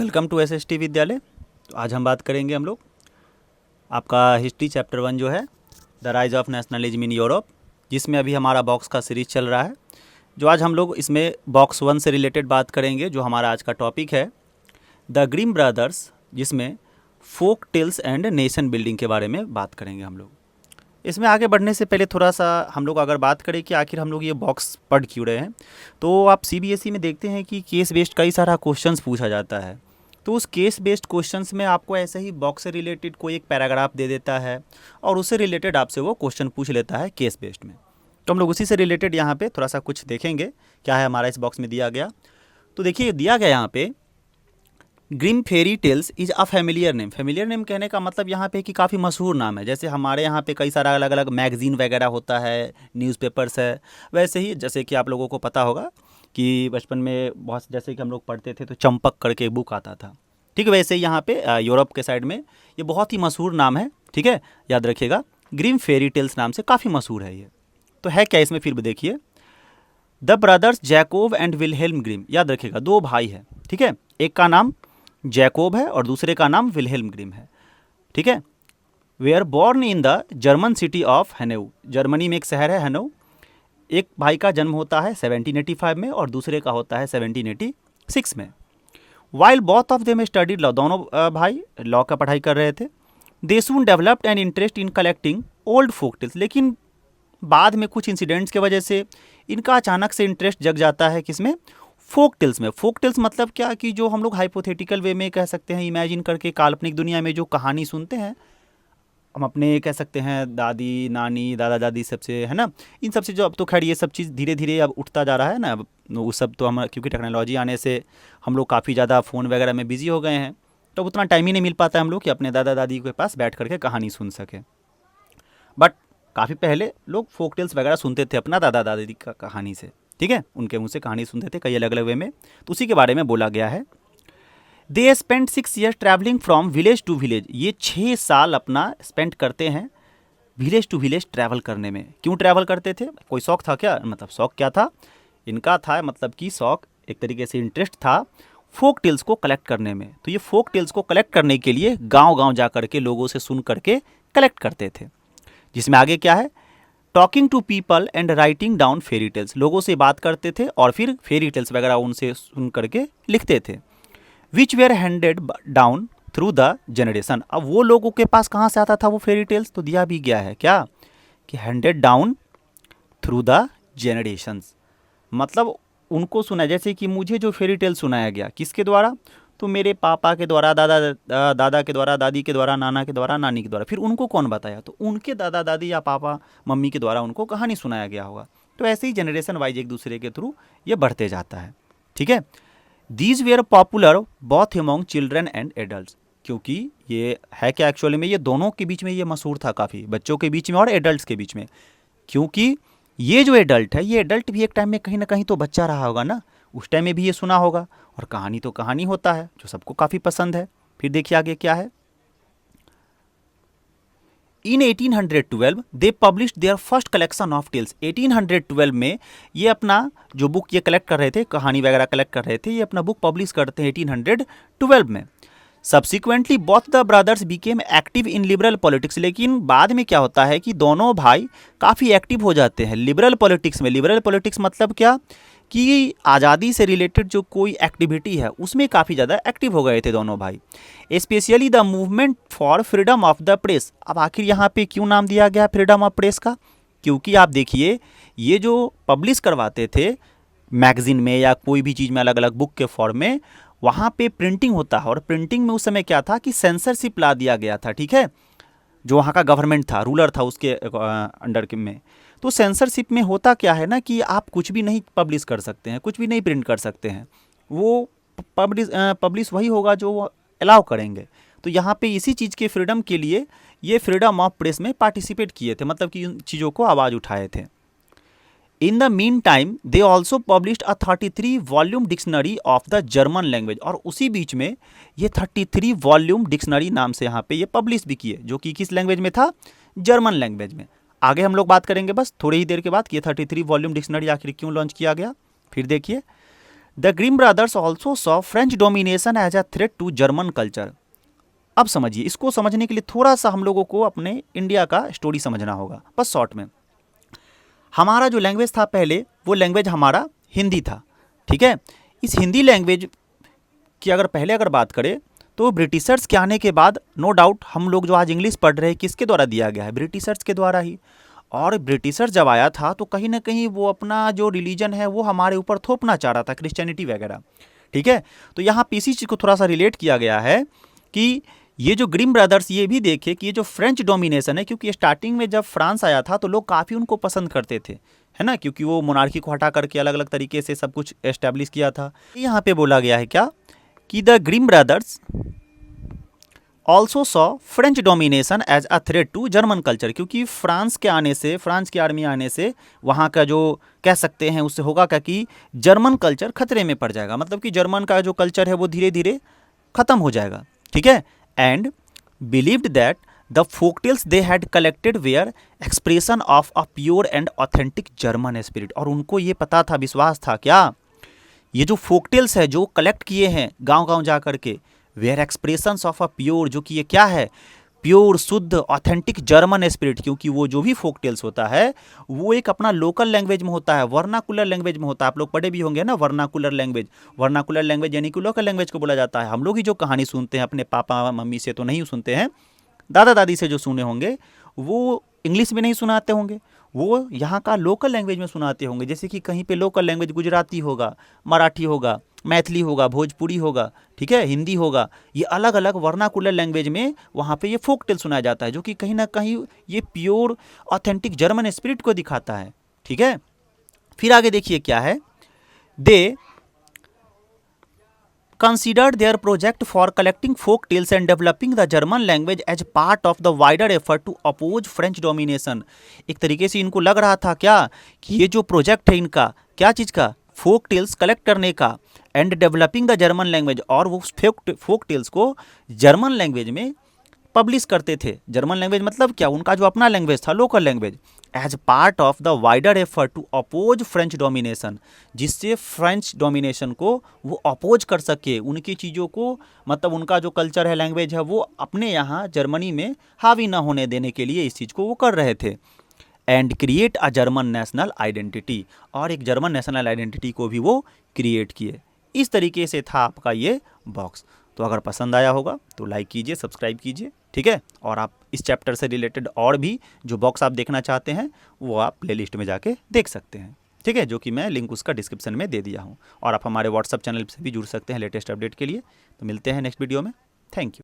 Welcome to SST विद्यालय। तो आज हम बात करेंगे हम लोग आपका हिस्ट्री चैप्टर 1 जो है the rise of nationalism in Europe, जिसमें अभी हमारा बॉक्स का सीरीज चल रहा है। जो आज हम लोग इसमें बॉक्स 1 से रिलेटेड बात करेंगे, जो हमारा आज का टॉपिक है द ग्रिम ब्रदर्स, जिसमें folk tales and nation building के बारे में बात करेंगे हम लोग। इसमें आगे बढ़ने से पहले थोड़ा सा हम लोग अगर बात करें कि आखिर हम लोग ये बॉक्स पढ़ क्यों रहे हैं, तो आप सीबीएसई में देखते हैं कि केस बेस्ड कई सारा क्वेश्चंस पूछा जाता है। तो उस केस बेस्ड क्वेश्चंस में आपको ऐसे ही बॉक्स से रिलेटेड कोई एक पैराग्राफ दे देता है और उससे रिलेटेड आपसे वो क्वेश्चन पूछ लेता है केस बेस्ड में। तो हम लोग उसी से रिलेटेड यहाँ पे थोड़ा सा कुछ देखेंगे क्या है हमारा इस बॉक्स में दिया गया। तो देखिए दिया गया यहाँ पे Grimm fairy tales is a familiar name. Familiar name कहने का मतलब यहाँ पे कि काफ़ी मशहूर नाम है। जैसे हमारे यहाँ पे कई सारा अलग अलग मैगजीन वगैरह होता है, न्यूज़पेपर्स है, वैसे ही जैसे कि आप लोगों को पता होगा कि बचपन में बहुत जैसे कि हम लोग पढ़ते थे तो चंपक करके एक बुक आता था। ठीक है, वैसे ही यहाँ पे यूरोप के साइड में ये बहुत ही मशहूर नाम है। ठीक है, याद रखिएगा, ग्रिम फेरी टेल्स नाम से काफ़ी मशहूर है ये। तो है क्या इसमें, फिर भी देखिए the brothers Jacob and Wilhelm Grimm. याद रखिएगा, दो भाई है। ठीक है, एक का नाम जैकोब है और दूसरे का नाम विलहेल्म ग्रिम है। ठीक है, they are born in the German city of Hanover. Germany में एक शहर है हैनोव। एक भाई का जन्म होता है 1785 में और दूसरे का होता है 1786 में। While both of them studied law, दोनों भाई लॉ का पढ़ाई कर रहे थे। They soon developed an interest in collecting old folk tales. लेकिन बाद में कुछ इंसिडेंट्स की वजह से इनका अचानक से इंटरेस्ट जग जाता है किसमें, फोक टेल्स में। फोक टेल्स मतलब क्या कि जो हम लोग हाइपोथेटिकल वे में कह सकते हैं, इमेजिन करके काल्पनिक दुनिया में जो कहानी सुनते हैं हम अपने, कह सकते हैं दादी नानी दादा दादी सबसे, है ना। इन सबसे जो अब तो खैर ये सब चीज़ धीरे धीरे अब उठता जा रहा है ना। अब वो सब तो हम क्योंकि टेक्नोलॉजी आने से हम लोग काफ़ी ज़्यादा फ़ोन वगैरह में बिजी हो गए हैं, तो उतना टाइम ही नहीं मिल पाता है हम लोग कि अपने दादा दादी के पास बैठ करके कहानी सुन सकें। बट काफ़ी पहले लोग फोक टेल्स वगैरह सुनते थे अपना दादा दादी का कहानी से। ठीक है, उनके मुँह से कहानी सुनते थे कई अलग अलग वे में। तो उसी के बारे में बोला गया है। They spend 6 years travelling from village to village. ये 6 साल अपना स्पेंड करते हैं विलेज टू विलेज ट्रैवल करने में। क्यों ट्रैवल करते थे, कोई शौक था क्या, मतलब शौक क्या था इनका, था मतलब कि शौक एक तरीके से इंटरेस्ट था फोक टेल्स को कलेक्ट करने में। तो ये फोक टेल्स को कलेक्ट करने के लिए गांव गांव जा करके लोगों से सुन करके कलेक्ट करते थे। जिसमें आगे क्या है, talking to people and writing down fairy tales. लोगों से बात करते थे और फिर फेरी टेल्स वगैरह उनसे सुन करके लिखते थे। Which were handed down through the generation. अब वो लोगों के पास कहाँ से आता था वो फेरी टेल्स, तो दिया भी गया है क्या कि handed down through the generations, मतलब उनको सुना। जैसे कि मुझे जो फेरी टेल सुनाया गया किसके द्वारा, तो मेरे पापा के द्वारा, दादा के द्वारा, दादी के द्वारा, नाना के द्वारा, नानी के द्वारा। फिर उनको कौन बताया, तो उनके दादा दादी या पापा मम्मी के द्वारा उनको कहानी सुनाया गया होगा। तो ऐसे ही जनरेशन वाइज एक दूसरे के थ्रू ये बढ़ते जाता है। ठीक है, these where popular both among children and adult. क्योंकि ये है क्या एक्चुअली में, ये दोनों के बीच में ये मशहूर था काफ़ी, बच्चों के बीच में और एडल्ट के बीच में। क्योंकि ये जो एडल्ट है, ये एडल्ट भी एक टाइम में कहीं ना कहीं तो बच्चा रहा होगा ना, उस टाइम में भी ये सुना होगा। और कहानी तो कहानी होता है जो सबको काफ़ी पसंद है। फिर देखिए आगे क्या है, in 1812 they publish their first collection of tales. 1812 में ये अपना जो बुक ये कलेक्ट कर रहे थे, कहानी वगैरह कलेक्ट कर रहे थे, ये अपना बुक पब्लिश करते हैं 1812 में। Subsequently both the brothers became active in liberal politics. लेकिन बाद में क्या होता है कि दोनों भाई काफ़ी एक्टिव हो जाते हैं लिबरल पॉलिटिक्स में। लिबरल पॉलिटिक्स मतलब क्या कि आज़ादी से रिलेटेड जो कोई एक्टिविटी है उसमें काफ़ी ज़्यादा एक्टिव हो गए थे दोनों भाई। Specially the movement for freedom of the press. अब आखिर यहाँ पे क्यों नाम दिया गया फ्रीडम ऑफ प्रेस का, क्योंकि आप देखिए ये जो पब्लिश करवाते थे मैगजीन में या कोई भी चीज़ में अलग अलग बुक के फॉर्म में, वहाँ पे प्रिंटिंग होता है। और प्रिंटिंग में उस समय क्या था कि सेंसरशिप ला दिया गया था। ठीक है, जो वहाँ का गवर्नमेंट था, रूलर था उसके अंडर के में। तो सेंसरशिप में होता क्या है ना कि आप कुछ भी नहीं पब्लिश कर सकते हैं, कुछ भी नहीं प्रिंट कर सकते हैं। वो पब्लिश वही होगा जो वो अलाउ करेंगे। तो यहाँ पे इसी चीज़ के फ्रीडम के लिए ये फ्रीडम ऑफ प्रेस में पार्टिसिपेट किए थे, मतलब कि इन चीज़ों को आवाज़ उठाए थे। In the mean time they also published a 33 volume dictionary of the German language. और उसी बीच में ये 33 वॉल्यूम डिक्शनरी नाम से यहाँ पे ये पब्लिश भी किए, जो कि किस लैंग्वेज में था, जर्मन लैंग्वेज में। आगे हम लोग बात करेंगे बस थोड़ी ही देर के बाद कि ये 33 वॉल्यूम डिक्शनरी आखिर क्यों लॉन्च किया गया। फिर देखिए the Grimm brothers also saw French domination as a threat to German culture. अब समझिए, इसको समझने के लिए थोड़ा सा हम लोगों को अपने इंडिया का स्टोरी समझना होगा, बस शॉर्ट में। हमारा जो लैंग्वेज था पहले, वो लैंग्वेज हमारा हिंदी था, ठीक है। इस हिंदी लैंग्वेज की अगर बात करें तो ब्रिटिशर्स के आने के बाद नो डाउट हम लोग जो आज इंग्लिश पढ़ रहे हैं किसके द्वारा दिया गया है, ब्रिटिशर्स के द्वारा ही। और ब्रिटिशर्स जब आया था तो कहीं ना कहीं वो अपना जो रिलीजन है वो हमारे ऊपर थोपना चाह रहा था, क्रिश्चियनिटी वगैरह, ठीक है। तो यहाँ पे इसी चीज़ को थोड़ा सा रिलेट किया गया है कि ये जो ग्रीम ब्रदर्स ये भी देखे कि ये जो फ्रेंच डोमिनेशन है, क्योंकि स्टार्टिंग में जब फ्रांस आया था तो लोग काफ़ी उनको पसंद करते थे, है ना, क्योंकि वो मोनार्की को हटा करके अलग अलग तरीके से सब कुछ एस्टेब्लिश किया था। यहाँ पे बोला गया है क्या कि the Grimm brothers also saw French domination as a threat to German culture, क्योंकि फ्रांस के आने से, फ्रांस की आर्मी आने से वहाँ का जो कह सकते हैं उससे होगा क्या कि जर्मन कल्चर खतरे में पड़ जाएगा, मतलब कि जर्मन का जो कल्चर है वो धीरे धीरे खत्म हो जाएगा, ठीक है। And believed that the folktales they had collected were expression of a pure and authentic German spirit. और उनको ये पता था, विश्वास था क्या, ये जो फोकटेल्स है जो कलेक्ट किए हैं गांव गांव जा करके, where expressions of a pure, जो कि ये क्या है, प्योर शुद्ध ऑथेंटिक जर्मन स्पिरिट, क्योंकि वो जो भी फोकटेल्स होता है वो एक अपना लोकल लैंग्वेज में होता है, वर्नाकुलर लैंग्वेज में होता है। आप लोग पढ़े भी होंगे ना वर्नाकुलर लैंग्वेज। वर्नाकुलर लैंग्वेज यानी कि लोकल लैंग्वेज को बोला जाता है। हम लोग ही जो कहानी सुनते हैं अपने पापा मम्मी से तो नहीं सुनते हैं, दादा दादी से जो सुने होंगे वो इंग्लिश में नहीं सुनाते होंगे, वो यहाँ का लोकल लैंग्वेज में सुनाते होंगे। जैसे कि कहीं पे लोकल लैंग्वेज गुजराती होगा, मराठी होगा, मैथिली होगा, भोजपुरी होगा, ठीक है, हिंदी होगा, ये अलग अलग वर्नाकुलर लैंग्वेज में वहाँ पे ये फोक टेल सुनाया जाता है, जो कि कहीं ना कहीं ये प्योर ऑथेंटिक जर्मन स्पिरिट को दिखाता है, ठीक है। फिर आगे देखिए क्या है, दे considered their project for collecting folk tales and developing the German language as part of the wider effort to oppose French domination। एक तरीके से इनको लग रहा था क्या कि ये जो प्रोजेक्ट है इनका, क्या चीज़ का, फोक टेल्स कलेक्ट करने का, and developing the German language, और वो फोक टेल्स को जर्मन लैंग्वेज में पब्लिश करते थे। जर्मन लैंग्वेज मतलब क्या, उनका जो अपना लैंग्वेज था, local language, as part of the wider effort to oppose French domination, जिससे फ्रेंच डोमिनेशन को वो अपोज कर सके, उनकी चीज़ों को, मतलब उनका जो कल्चर है, लैंग्वेज है, वो अपने यहाँ जर्मनी में हावी ना होने देने के लिए इस चीज़ को वो कर रहे थे। And create a German national identity, और एक जर्मन नेशनल आइडेंटिटी को भी वो क्रिएट किए। इस तरीके से था आपका ये बॉक्स। तो अगर पसंद आया होगा तो लाइक कीजिए, सब्सक्राइब कीजिए, ठीक है। और आप इस चैप्टर से रिलेटेड और भी जो बॉक्स आप देखना चाहते हैं वो आप प्लेलिस्ट में जाके देख सकते हैं, ठीक है, जो कि मैं लिंक उसका डिस्क्रिप्शन में दे दिया हूँ। और आप हमारे व्हाट्सअप चैनल से भी जुड़ सकते हैं लेटेस्ट अपडेट के लिए। तो मिलते हैं नेक्स्ट वीडियो में, थैंक यू।